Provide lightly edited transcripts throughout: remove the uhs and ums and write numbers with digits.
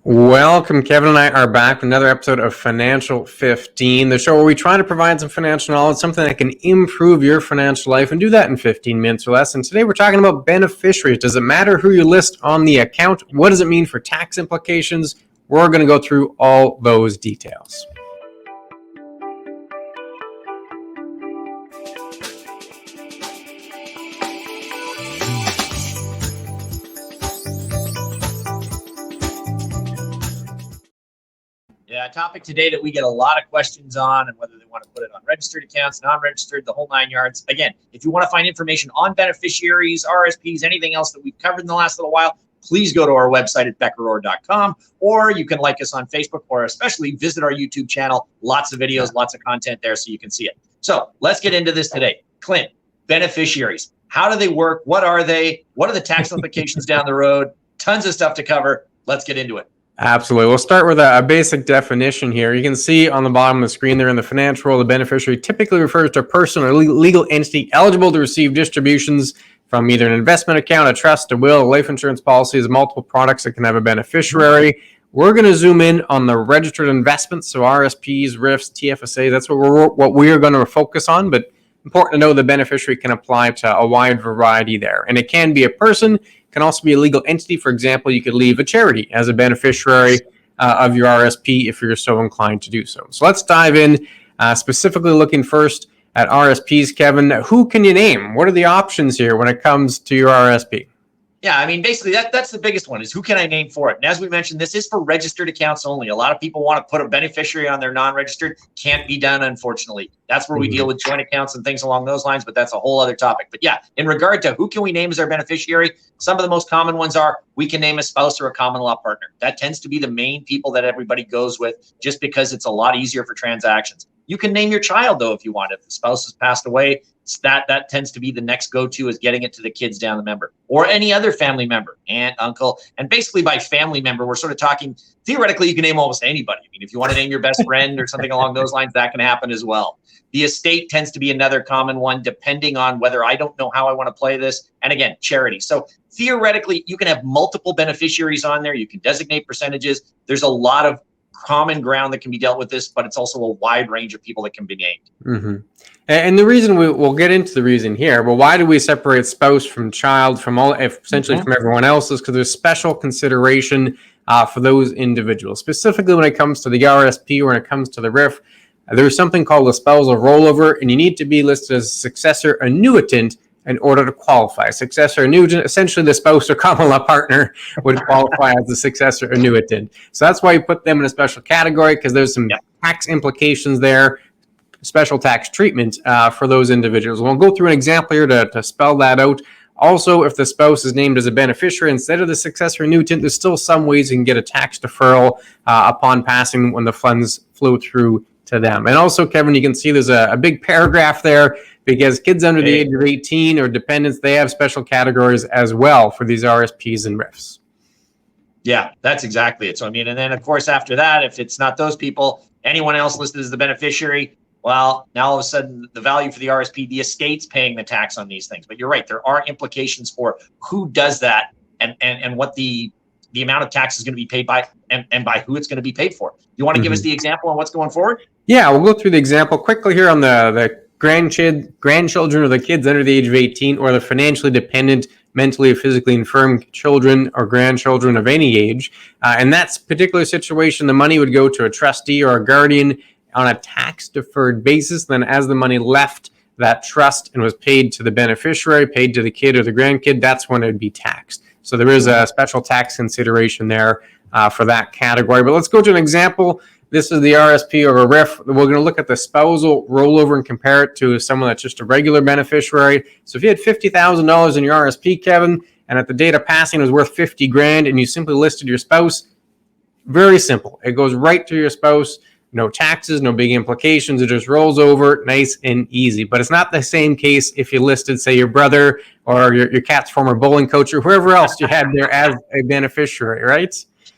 Welcome. Kevin and I are back with another episode of Financial 15, the show where we try to provide some financial knowledge, something that can improve your financial life, and do that in 15 minutes or less. And today we're talking about beneficiaries. Does it matter who you list on the account? What does it mean for tax implications? We're going to go through all those details. Topic today that we get a lot of questions on, and whether they want to put it on registered accounts, non-registered, the whole 9 yards. Again, if you want to find information on beneficiaries, RSPs, anything else that we've covered in the last little while, please go to our website at beckerorr.com, or you can like us on Facebook, or especially visit our YouTube channel. Lots of videos, lots of content there so you can see it. So let's get into this today. Clint, beneficiaries. How do they work? What are they? What are the tax implications down the road? Tons of stuff to cover. Let's get into it. Absolutely. We'll start with a basic definition here. You can see on the bottom of the screen there in the financial role, the beneficiary typically refers to a person or legal entity eligible to receive distributions from either an investment account, a trust, a will, a life insurance policies, multiple products that can have a beneficiary. We're going to zoom in on the registered investments, so RSPs, RRIFs, TFSA. That's what we are going to focus on, but important to know the beneficiary can apply to a wide variety there. And it can be a person, can also be a legal entity. For example, you could leave a charity as a beneficiary of your RSP if you're so inclined to do so. So let's dive in, specifically looking first at RSPs. Kevin, who can you name? What are the options here when it comes to your RSP? Yeah, I mean, basically, that's the biggest one is who can I name for it? And as we mentioned, this is for registered accounts only. A lot of people want to put a beneficiary on their non-registered. Can't be done, unfortunately. That's where we deal with joint accounts and things along those lines, but that's a whole other topic. But yeah, in regard to who can we name as our beneficiary, some of the most common ones are we can name a spouse or a common law partner. That tends to be the main people that everybody goes with just because it's a lot easier for transactions. You can name your child, though, if you want. If the spouse has passed away, that tends to be the next go-to is getting it to the kids down the member or any other family member, aunt, uncle. And basically by family member, we're sort of talking, theoretically, you can name almost anybody. I mean, if you want to name your best friend or something along those lines, that can happen as well. The estate tends to be another common one, depending on whether I don't know how I want to play this. And again, charity. So theoretically, you can have multiple beneficiaries on there. You can designate percentages. There's a lot of common ground that can be dealt with this, but it's also a wide range of people that can be named. Mm-hmm. And the reason we'll get into the reason here, but why do we separate spouse from child from all, essentially from everyone else, is because there's special consideration for those individuals. Specifically when it comes to the RSP or when it comes to the RRIF, there's something called a spousal rollover, and you need to be listed as a successor annuitant in order to qualify. Successor annuitant, essentially the spouse or common law partner would qualify as the successor annuitant. So that's why you put them in a special category, because there's some tax implications there, special tax treatment for those individuals. We'll go through an example here to spell that out. Also, if the spouse is named as a beneficiary instead of the successor annuitant, there's still some ways you can get a tax deferral upon passing when the funds flow through to them. And also, Kevin, you can see there's a big paragraph there, because kids under the age of 18 or dependents, they have special categories as well for these RSPs and RRIFs. Yeah, that's exactly it. So, I mean, and then of course, after that, if it's not those people, anyone else listed as the beneficiary, well, now all of a sudden the value for the RSP, the estate's paying the tax on these things. But you're right, there are implications for who does that and what the amount of tax is going to be paid by and by who it's going to be paid for. You want to give us the example on what's going forward? Yeah, we'll go through the example quickly here on the grandchildren or the kids under the age of 18, or the financially dependent, mentally or physically infirm children or grandchildren of any age. In that particular situation, the money would go to a trustee or a guardian on a tax-deferred basis. Then as the money left that trust and was paid to the beneficiary, paid to the kid or the grandkid, that's when it would be taxed. So there is a special tax consideration there for that category. But let's go to an example. This is the RSP or a RRIF. We're going to look at the spousal rollover and compare it to someone that's just a regular beneficiary. So if you had $50,000 in your RSP, Kevin, and at the date of passing it was worth $50,000, and you simply listed your spouse, very simple. It goes right to your spouse. No taxes, no big implications. It just rolls over, nice and easy. But it's not the same case if you listed, say, your brother or your cat's former bowling coach or whoever else you had there as a beneficiary, right?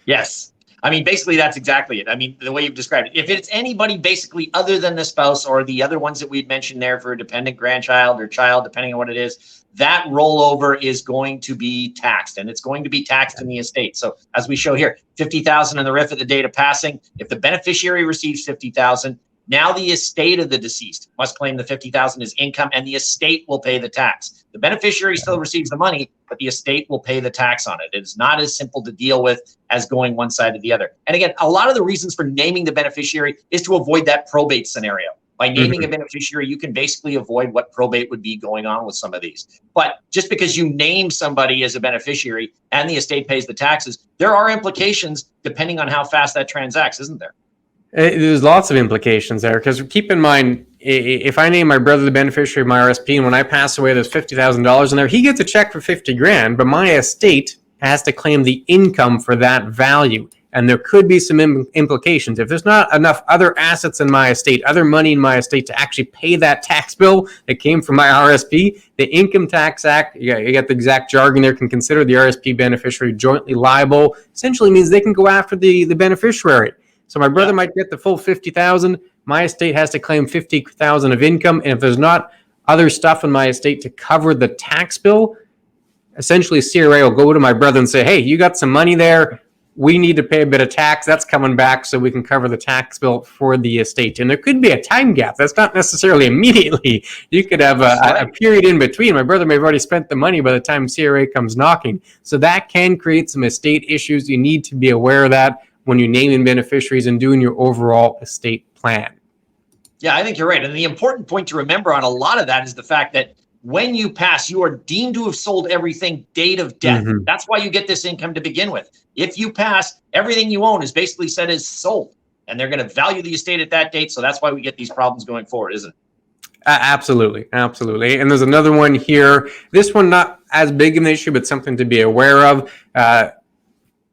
Yes. I mean, basically, that's exactly it. I mean, the way you've described it. If it's anybody basically other than the spouse or the other ones that we'd mentioned there for a dependent grandchild or child, depending on what it is, that rollover is going to be taxed, and it's going to be taxed in the estate. So as we show here, 50,000 in the RRIF at the date of passing. If the beneficiary receives 50,000, now the estate of the deceased must claim the 50,000 as income, and the estate will pay the tax. The beneficiary still receives the money, but the estate will pay the tax on it. It's not as simple to deal with as going one side or the other. And again, a lot of the reasons for naming the beneficiary is to avoid that probate scenario. By naming a beneficiary, you can basically avoid what probate would be going on with some of these. But just because you name somebody as a beneficiary and the estate pays the taxes, there are implications depending on how fast that transacts, isn't there? There's lots of implications there, because keep in mind, if I name my brother the beneficiary of my RSP, and when I pass away, there's $50,000 in there, he gets a check for 50 grand, but my estate has to claim the income for that value. And there could be some implications. If there's not enough other assets in my estate, other money in my estate to actually pay that tax bill that came from my RSP, the Income Tax Act, you got the exact jargon there, can consider the RSP beneficiary jointly liable. Essentially means they can go after the beneficiary. So my brother might get the full 50,000. My estate has to claim 50,000 of income. And if there's not other stuff in my estate to cover the tax bill, essentially CRA will go to my brother and say, hey, you got some money there. We need to pay a bit of tax. That's coming back so we can cover the tax bill for the estate. And there could be a time gap. That's not necessarily immediately. You could have a period in between. My brother may have already spent the money by the time CRA comes knocking. So that can create some estate issues. You need to be aware of that when you're naming beneficiaries and doing your overall estate plan. Yeah, I think you're right. And the important point to remember on a lot of that is the fact that when you pass, you are deemed to have sold everything date of death. That's why you get this income to begin with. If you pass, everything you own is basically said as sold, and they're going to value the estate at that date. So that's why we get these problems going forward, isn't it? Absolutely. Absolutely. And there's another one here. This one, not as big of an issue, but something to be aware of.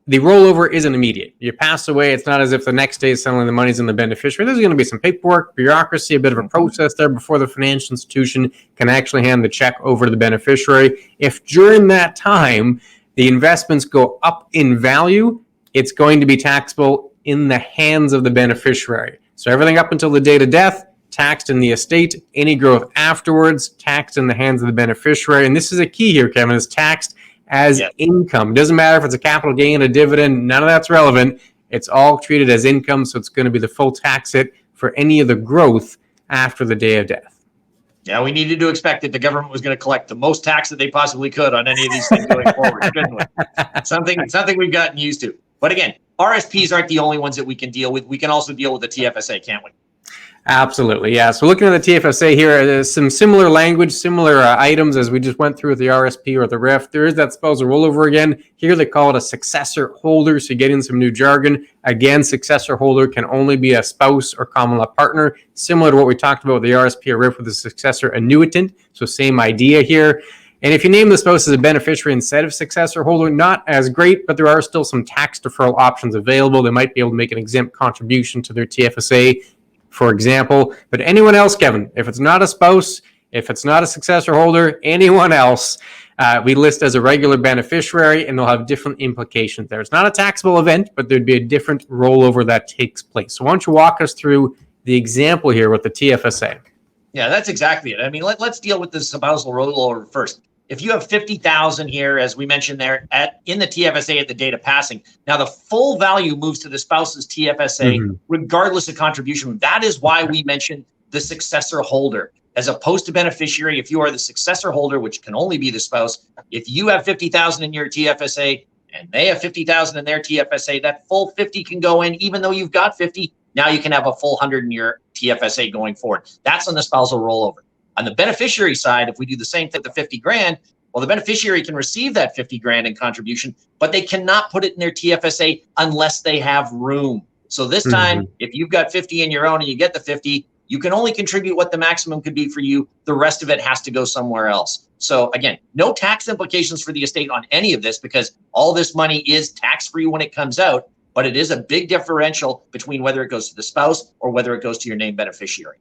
The rollover isn't immediate. You pass away, it's not as if the next day suddenly the money's in the beneficiary. There's going to be some paperwork, bureaucracy, a bit of a process there before the financial institution can actually hand the check over to the beneficiary. If during that time the investments go up in value, it's going to be taxable in the hands of the beneficiary. So everything up until the date of death, taxed in the estate. Any growth afterwards, taxed in the hands of the beneficiary. And this is a key here, Kevin, is taxed as income. It doesn't matter if it's a capital gain, a dividend, none of that's relevant. It's all treated as income, so it's going to be the full tax hit for any of the growth after the day of death. Yeah, we needed to expect that the government was going to collect the most tax that they possibly could on any of these things going forward, shouldn't we? Something we've gotten used to. But again, RSPs aren't the only ones that we can deal with. We can also deal with the TFSA, can't we? Absolutely, yeah. So looking at the TFSA here, there's some similar language, similar items as we just went through with the RSP or the RRIF. There is that spousal rollover again. Here they call it a successor holder, so you get in some new jargon. Again, successor holder can only be a spouse or common law partner, similar to what we talked about with the RSP or RRIF with the successor annuitant. So same idea here. And if you name the spouse as a beneficiary instead of successor holder, not as great, but there are still some tax deferral options available. They might be able to make an exempt contribution to their TFSA, for example. But anyone else, Kevin, if it's not a spouse, if it's not a successor holder, anyone else, we list as a regular beneficiary, and they'll have different implications there. It's not a taxable event, but there'd be a different rollover that takes place. So why don't you walk us through the example here with the TFSA? Yeah, that's exactly it. I mean, let's deal with the spousal rollover first. If you have 50,000 here, as we mentioned there, in the TFSA at the date of passing, now the full value moves to the spouse's TFSA, regardless of contribution. That is why we mentioned the successor holder, as opposed to beneficiary. If you are the successor holder, which can only be the spouse, if you have 50,000 in your TFSA and they have 50,000 in their TFSA, that full 50 can go in, even though you've got 50. Now you can have a full 100 in your TFSA going forward. That's on the spousal rollover. On the beneficiary side, if we do the same thing, the 50 grand, well, the beneficiary can receive that 50 grand in contribution, but they cannot put it in their TFSA unless they have room. So this time, if you've got 50 in your own and you get the 50, you can only contribute what the maximum could be for you. The rest of it has to go somewhere else. So again, no tax implications for the estate on any of this, because all this money is tax-free when it comes out, but it is a big differential between whether it goes to the spouse or whether it goes to your named beneficiary.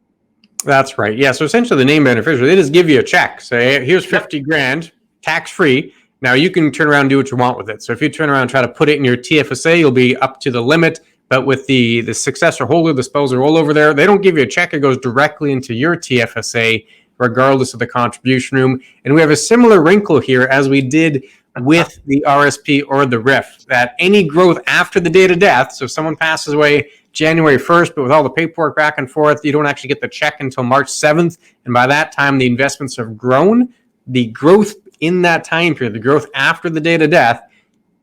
That's right. Yeah. So essentially the named beneficiary, they just give you a check. Say, here's 50 grand, tax-free. Now you can turn around and do what you want with it. So if you turn around and try to put it in your TFSA, you'll be up to the limit. But with the successor holder, the spousal rollover there, they don't give you a check. It goes directly into your TFSA, regardless of the contribution room. And we have a similar wrinkle here as we did with the RSP or the RRIF, that any growth after the date of death, so if someone passes away January 1st, but with all the paperwork back and forth, you don't actually get the check until March 7th. And by that time, the investments have grown. The growth in that time period, the growth after the date of death,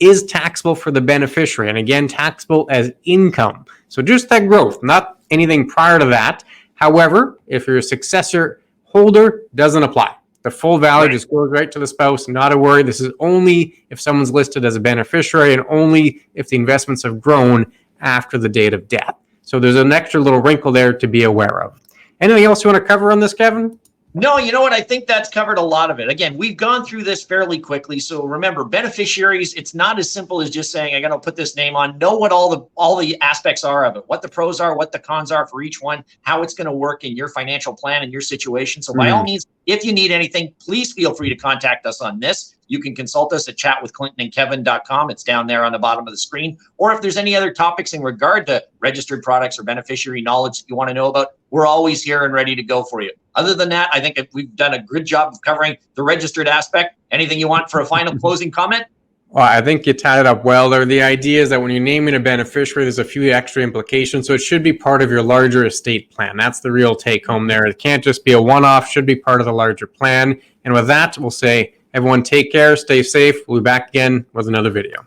is taxable for the beneficiary. And again, taxable as income. So just that growth, not anything prior to that. However, if you're a successor holder, doesn't apply. The full value just goes right to the spouse. Not a worry. This is only if someone's listed as a beneficiary and only if the investments have grown after the date of death. So there's an extra little wrinkle there to be aware of. Anything else you want to cover on this, Kevin? No, you know what? I think that's covered a lot of it. Again, we've gone through this fairly quickly. So remember, beneficiaries, it's not as simple as just saying, I'm going to put this name on. Know what all the aspects are of it, what the pros are, what the cons are for each one, how it's going to work in your financial plan and your situation. So by all means, if you need anything, please feel free to contact us on this. You can consult us at chatwithclintonandkevin.com. It's down there on the bottom of the screen. Or if there's any other topics in regard to registered products or beneficiary knowledge that you want to know about, we're always here and ready to go for you. Other than that, I think we've done a good job of covering the registered aspect. Anything you want for a final closing comment? Well, I think you tied it up well there. The idea is that when you're naming a beneficiary, there's a few extra implications. So it should be part of your larger estate plan. That's the real take home there. It can't just be a one-off, should be part of the larger plan. And with that, we'll say, everyone take care, stay safe. We'll be back again with another video.